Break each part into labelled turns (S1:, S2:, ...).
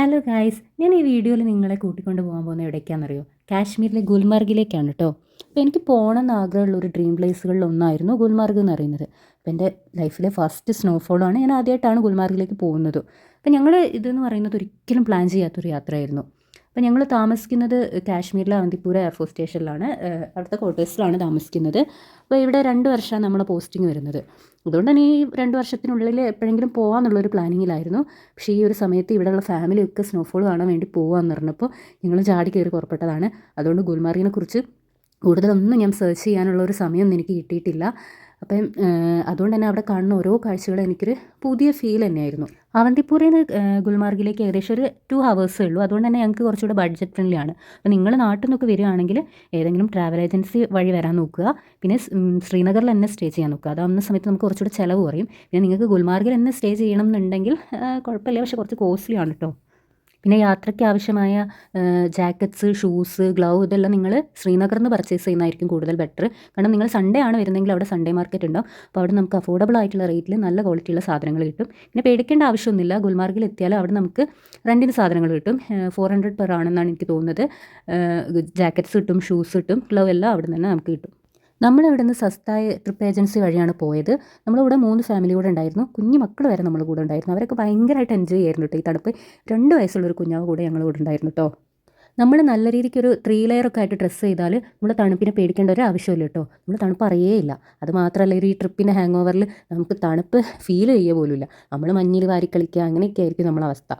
S1: Hello guys, ഞാൻ ഈ വീഡിയോയിൽ നിങ്ങളെ കൂട്ടിക്കൊണ്ട് പോകാൻ പോകുന്നത് എവിടേക്കാണെന്നറിയോ? കാശ്മീരിലെ ഗുൽമർഗിലേക്കാണ് കേട്ടോ. അപ്പോൾ എനിക്ക് പോകണമെന്ന് ആഗ്രഹമുള്ള ഒരു ഡ്രീം പ്ലേസുകളിൽ ഒന്നായിരുന്നു ഗുൽമാർഗ് എന്ന് പറയുന്നത്. അപ്പോൾ എൻ്റെ ലൈഫിലെ ഫസ്റ്റ് സ്നോഫോളാണ്. ഞാൻ ആദ്യമായിട്ടാണ് ഗുൽമാർഗിലേക്ക് പോകുന്നത്. അപ്പോൾ ഞങ്ങൾ ഇതെന്ന് പറയുന്നത് ഒരിക്കലും പ്ലാൻ ചെയ്യാത്തൊരു യാത്രയായിരുന്നു. അപ്പോൾ ഞങ്ങൾ താമസിക്കുന്നത് കാശ്മീരിലെ അവന്തിപ്പൂര എയർഫോഴ്സ് സ്റ്റേഷനിലാണ്. അവിടുത്തെ ക്വാർട്ടേഴ്സിലാണ് താമസിക്കുന്നത്. അപ്പോൾ ഇവിടെ 2 വർഷമാണ് നമ്മളെ പോസ്റ്റിംഗ് വരുന്നത്. അതുകൊണ്ട് തന്നെ ഈ 2 വർഷത്തിനുള്ളിൽ എപ്പോഴെങ്കിലും പോകാമെന്നുള്ളൊരു പ്ലാനിങ്ങിലായിരുന്നു. പക്ഷേ ഈ ഒരു സമയത്ത് ഇവിടെയുള്ള ഫാമിലിയൊക്കെ സ്നോഫോൾ കാണാൻ വേണ്ടി പോകാമെന്ന് പറഞ്ഞപ്പോൾ ഞങ്ങൾ ചാടി കയറി പുറപ്പെട്ടതാണ്. അതുകൊണ്ട് ഗുൽമാർഗിനെക്കുറിച്ച് കൂടുതലൊന്നും ഞാൻ സെർച്ച് ചെയ്യാനുള്ള ഒരു സമയമൊന്നും എനിക്ക് കിട്ടിയിട്ടില്ല. അപ്പം അതുകൊണ്ട് തന്നെ അവിടെ കാണുന്ന ഓരോ കാഴ്ചകളും എനിക്കൊരു പുതിയ ഫീൽ തന്നെയായിരുന്നു. അവന്തിപ്പൂരിൽ നിന്ന് ഗുൽമാർഗിലേക്ക് ഏകദേശം ഒരു 2 ഹവേഴ്സേ ഉള്ളൂ. അതുകൊണ്ട് തന്നെ ഞങ്ങൾക്ക് കുറച്ചുകൂടെ ബഡ്ജറ്റ് ഫ്രണ്ട്ലി ആണ്. അപ്പോൾ നിങ്ങൾ നാട്ടിൽ നിന്നൊക്കെ വരികയാണെങ്കിൽ ഏതെങ്കിലും ട്രാവൽ ഏജൻസി വഴി വരാൻ നോക്കുക. പിന്നെ ശ്രീനഗറിൽ തന്നെ സ്റ്റേ ചെയ്യാൻ നോക്കുക. അതാവുന്ന സമയത്ത് നമുക്ക് കുറച്ചുകൂടെ ചിലവ് കുറയും. പിന്നെ നിങ്ങൾക്ക് ഗുൽമാർഗിൽ തന്നെ സ്റ്റേ ചെയ്യണം എന്നുണ്ടെങ്കിൽ കുഴപ്പമില്ല, പക്ഷേ കുറച്ച് കോസ്റ്റ്ലി ആണ് കേട്ടോ. പിന്നെ യാത്രയ്ക്ക് ആവശ്യമായ ജാക്കറ്റ്സ്, ഷൂസ്, ഗ്ലൗ ഇതെല്ലാം നിങ്ങൾ ശ്രീനഗറിൽ നിന്ന് പർച്ചേസ് ചെയ്യുന്നതായിരിക്കും കൂടുതൽ ബെറ്റർ. കാരണം നിങ്ങൾ സൺഡേ ആണ് വരുന്നതെങ്കിൽ അവിടെ സൺഡേ മാർക്കറ്റ് ഉണ്ടാവും. അപ്പോൾ അവിടെ നമുക്ക് അഫോർഡബിൾ ആയിട്ടുള്ള റേറ്റിൽ നല്ല ക്വാളിറ്റിയുള്ള സാധനങ്ങൾ കിട്ടും. പിന്നെ പേടിക്കേണ്ട ആവശ്യമൊന്നുമില്ല. ഗുൽമാർഗിൽ എത്തിയാൽ അവിടെ നമുക്ക് റെൻറ്റിന് സാധനങ്ങൾ കിട്ടും. 400 പെർ ആണെന്നാണ് എനിക്ക് തോന്നുന്നത്. ജാക്കറ്റ്സ് കിട്ടും, ഷൂസ് കിട്ടും, ഗ്ലൗ എല്ലാം അവിടെ നിന്ന് നമുക്ക് കിട്ടും. നമ്മളിവിടെ നിന്ന് സസ്തായ ട്രിപ്പ് ഏജൻസി വഴിയാണ് പോയത്. നമ്മളിവിടെ 3 ഫാമിലി കൂടെ ഉണ്ടായിരുന്നു. കുഞ്ഞു മക്കൾ വരെ നമ്മുടെ കൂടെ ഉണ്ടായിരുന്നു. അവരൊക്കെ ഭയങ്കരമായിട്ട് എൻജോയ് ചെയ്യായിരുന്നു കേട്ടോ. ഈ തണുപ്പ് 2 വയസ്സുള്ളൊരു കുഞ്ഞാവ് കൂടെ ഞങ്ങൾ കൂടെ ഉണ്ടായിരുന്നു കേട്ടോ. നമ്മൾ നല്ല രീതിക്കൊരു 3 ലെയറൊക്കെ ആയിട്ട് ഡ്രസ്സ് ചെയ്താൽ നമ്മൾ തണുപ്പിനെ പേടിക്കേണ്ട ഒരു ആവശ്യമില്ല കേട്ടോ. നമ്മൾ തണുപ്പ് അറിയേയില്ല. അത് മാത്രമല്ല ഈ ട്രിപ്പിൻ്റെ ഹാങ് ഓവറിൽ നമുക്ക് തണുപ്പ് ഫീൽ ചെയ്യുക പോലുമില്ല. നമ്മൾ മഞ്ഞിൽ വാരിക്കളിക്കുക അങ്ങനെയൊക്കെ ആയിരിക്കും നമ്മളെ അവസ്ഥ.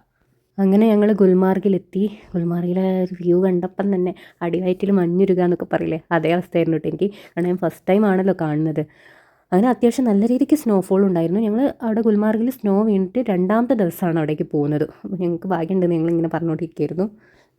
S1: അങ്ങനെ ഞങ്ങൾ ഗുൽമാർഗിലെത്തി. ഗുൽമാർഗിലെ വ്യൂ കണ്ടപ്പം തന്നെ അടിവയറ്റിൽ മഞ്ഞുരുക എന്നൊക്കെ പറയില്ലേ, അതേ അവസ്ഥയായിരുന്നു കേട്ടോ എനിക്ക്. കാരണം ഞാൻ ഫസ്റ്റ് ടൈം ആണല്ലോ കാണുന്നത്. അങ്ങനെ അത്യാവശ്യം നല്ല രീതിക്ക് സ്നോഫോൾ ഉണ്ടായിരുന്നു. ഞങ്ങൾ അവിടെ ഗുൽമാർഗിൽ സ്നോ വീണിട്ട് 2ാമത്തെ ദിവസമാണ് അവിടേക്ക് പോകുന്നത്. അപ്പോൾ ഞങ്ങൾക്ക് ഭാഗ്യമുണ്ടെന്ന് ഞങ്ങളിങ്ങനെ പറഞ്ഞുകൊണ്ടിരിക്കുകയായിരുന്നു.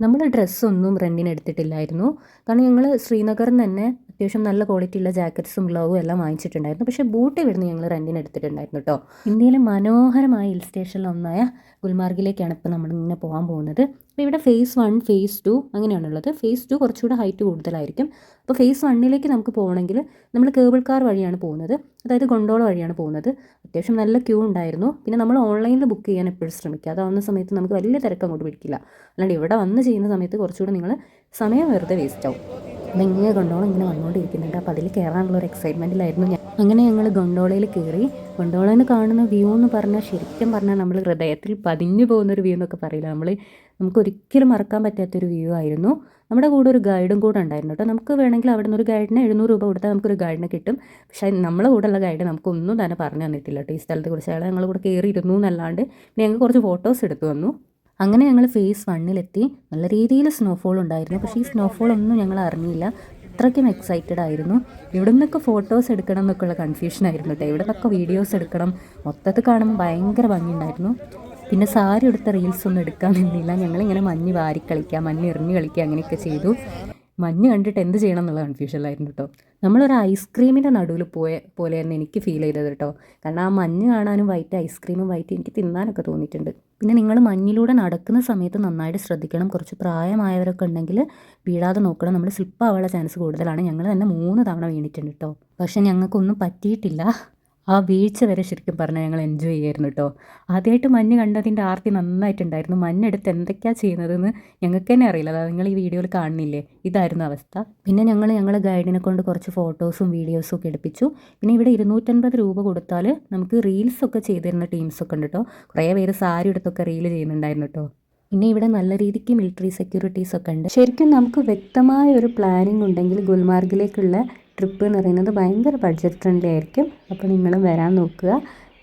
S1: നമ്മൾ ഡ്രസ്സൊന്നും റെൻറ്റിന് എടുത്തിട്ടില്ലായിരുന്നു. കാരണം ഞങ്ങൾ ശ്രീനഗറിൽ നിന്ന് തന്നെ അത്യാവശ്യം നല്ല ക്വാളിറ്റിയുള്ള ജാക്കറ്റ്സും ഗ്ലൗവും എല്ലാം വാങ്ങിച്ചിട്ടുണ്ടായിരുന്നു. പക്ഷേ ബൂട്ട് ഇവിടുന്ന് ഞങ്ങൾ റെൻറ്റിന് എടുത്തിട്ടുണ്ടായിരുന്നു കേട്ടോ. ഇന്ത്യയിലെ മനോഹരമായ ഹിൽ സ്റ്റേഷനിലൊന്നായ ഗുൽമാർഗിലേക്കാണ് ഇപ്പോൾ നമ്മളിങ്ങനെ പോകാൻ പോകുന്നത്. അപ്പോൾ ഇവിടെ ഫേസ് 1, ഫേസ് 2 അങ്ങനെയാണുള്ളത്. ഫേസ് 2 കുറച്ചുകൂടെ ഹൈറ്റ് കൂടുതലായിരിക്കും. അപ്പോൾ ഫേസ് 1ലേക്ക് നമുക്ക് പോകണമെങ്കിൽ നമ്മൾ കേബിൾ കാർ വഴിയാണ് പോകുന്നത്. അതായത് ഗൊണ്ടോള വഴിയാണ് പോകുന്നത്. അത്യാവശ്യം നല്ല ക്യൂ ഉണ്ടായിരുന്നു. പിന്നെ നമ്മൾ ഓൺലൈനിൽ ബുക്ക് ചെയ്യാൻ എപ്പോഴും ശ്രമിക്കുക. അതാവുന്ന സമയത്ത് നമുക്ക് വലിയ തിരക്ക് അങ്ങോട്ട് പിടിക്കില്ല. അല്ലാണ്ട് ഇവിടെ വന്ന് ചെയ്യുന്ന സമയത്ത് കുറച്ചുകൂടെ നിങ്ങൾ സമയം വെറുതെ വേസ്റ്റ് ആവും. അതിങ്ങനെ ഗൊണ്ടോള ഇങ്ങനെ വന്നുകൊണ്ടിരിക്കുന്നുണ്ട്. അപ്പോൾ അതിൽ കയറാനുള്ളൊരു എക്സൈറ്റ്മെൻറ്റിലായിരുന്നു ഞാൻ. അങ്ങനെ ഞങ്ങൾ ഗൊണ്ടോളയിൽ കയറി. ഗൊണ്ടോളയിൽ നിന്ന് കാണുന്ന വ്യൂ എന്ന് പറഞ്ഞാൽ ശരിക്കും പറഞ്ഞാൽ നമ്മൾ ഹൃദയത്തിൽ പതിഞ്ഞു പോകുന്നൊരു വ്യൂ എന്നൊക്കെ പറയില്ല. നമുക്കൊരിക്കലും മറക്കാൻ പറ്റാത്തൊരു വ്യൂ ആയിരുന്നു. നമ്മുടെ കൂടെ ഒരു ഗൈഡും കൂടെ ഉണ്ടായിരുന്നു കേട്ടോ. നമുക്ക് വേണമെങ്കിൽ അവിടെ നിന്ന് ഒരു ഗൈഡിന് 700 രൂപ കൊടുത്താൽ നമുക്കൊരു ഗൈഡിനെ കിട്ടും. പക്ഷേ നമ്മളെ കൂടെയുള്ള ഗൈഡ് നമുക്കൊന്നും തന്നെ പറഞ്ഞു തന്നിട്ടില്ല കേട്ടോ ഈ സ്ഥലത്തെക്കുറിച്ച്. അയാൾ ഞങ്ങളുടെ കൂടെ കയറിയിരുന്നു എന്നല്ലാണ്ട് പിന്നെ ഞങ്ങൾക്ക് കുറച്ച് ഫോട്ടോസ് എടുത്തു വന്നു. അങ്ങനെ ഞങ്ങൾ ഫേസ് 1ലെത്തി. നല്ല രീതിയിൽ സ്നോഫോൾ ഉണ്ടായിരുന്നു. പക്ഷേ ഈ സ്നോഫോളൊന്നും ഞങ്ങൾ അറിഞ്ഞില്ല. അത്രയ്ക്കും എക്സൈറ്റഡ് ആയിരുന്നു. ഇവിടെ നിന്നൊക്കെ ഫോട്ടോസ് എടുക്കണം എന്നൊക്കെയുള്ള കൺഫ്യൂഷനായിരുന്നു കേട്ടോ. ഇവിടെ നിന്നൊക്കെ വീഡിയോസ് എടുക്കണം. മൊത്തത്തിൽ കാണുമ്പോൾ ഭയങ്കര ഭംഗിയുണ്ടായിരുന്നു. പിന്നെ സാരി എടുത്ത റീൽസൊന്നും എടുക്കാൻ നിന്നില്ല. ഞങ്ങളിങ്ങനെ മഞ്ഞ് വാരിക്കളിക്കുക, മഞ്ഞ് എറിഞ്ഞ് കളിക്കുക അങ്ങനെയൊക്കെ ചെയ്തു. മഞ്ഞ് കണ്ടിട്ട് എന്ത് ചെയ്യണം എന്നുള്ള കൺഫ്യൂഷനിലായിരുന്നു കേട്ടോ. നമ്മളൊരു ഐസ്ക്രീമിൻ്റെ നടുവിൽ പോലെയായിരുന്നു എനിക്ക് ഫീൽ ചെയ്തത് കേട്ടോ. കാരണം ആ മഞ്ഞ് കാണാനും വൈറ്റ് ഐസ്ക്രീമും വൈറ്റ് എനിക്ക് തിന്നാനൊക്കെ തോന്നിയിട്ടുണ്ട്. പിന്നെ നിങ്ങൾ മഞ്ഞിലൂടെ നടക്കുന്ന സമയത്ത് നന്നായിട്ട് ശ്രദ്ധിക്കണം. കുറച്ച് പ്രായമായവരൊക്കെ ഉണ്ടെങ്കിൽ വീഴാതെ നോക്കണം. നമ്മൾ സ്ലിപ്പ് ആവാനുള്ള ചാൻസ് കൂടുതലാണ്. ഞങ്ങൾ തന്നെ 3 തവണ വീണിട്ടുണ്ട് കേട്ടോ. പക്ഷേ ഞങ്ങൾക്കൊന്നും പറ്റിയിട്ടില്ല. ആ വീഴ്ച വരെ ശരിക്കും പറഞ്ഞാൽ ഞങ്ങൾ എൻജോയ് ചെയ്യായിരുന്നു കേട്ടോ. ആദ്യമായിട്ട് മഞ്ഞ് കണ്ടതിൻ്റെ ആർത്തി നന്നായിട്ടുണ്ടായിരുന്നു. മഞ്ഞെടുത്ത് എന്തൊക്കെയാണ് ചെയ്യുന്നതെന്ന് ഞങ്ങൾക്ക് തന്നെ അറിയില്ല. അതായത് നിങ്ങൾ ഈ വീഡിയോയിൽ കാണുന്നില്ലേ, ഇതായിരുന്നു അവസ്ഥ. പിന്നെ ഞങ്ങളുടെ ഗൈഡിനെ കൊണ്ട് കുറച്ച് ഫോട്ടോസും വീഡിയോസും ഒക്കെ എടുപ്പിച്ചു. പിന്നെ ഇവിടെ 250 രൂപ കൊടുത്താൽ നമുക്ക് റീൽസൊക്കെ ചെയ്തു തരുന്ന ടീംസൊക്കെ ഉണ്ട് കേട്ടോ. കുറേ പേര് സാരി എടുത്തൊക്കെ റീൽ ചെയ്യുന്നുണ്ടായിരുന്നു കേട്ടോ. പിന്നെ ഇവിടെ നല്ല രീതിക്ക് മിലിറ്ററി സെക്യൂരിറ്റീസൊക്കെ ഉണ്ട്. ശരിക്കും നമുക്ക് വ്യക്തമായ ഒരു പ്ലാനിങ് ഉണ്ടെങ്കിൽ ഗുൽമാർഗിലേക്കുള്ള ട്രിപ്പ് എന്ന് പറയുന്നത് ഭയങ്കര ബഡ്ജറ്റ് ഫ്രണ്ട്ലി ആയിരിക്കും. അപ്പോൾ നിങ്ങളും വരാൻ നോക്കുക.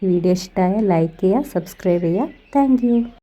S1: ഈ വീഡിയോ ഇഷ്ടമായ ലൈക്ക് ചെയ്യുക, സബ്സ്ക്രൈബ് ചെയ്യുക. താങ്ക്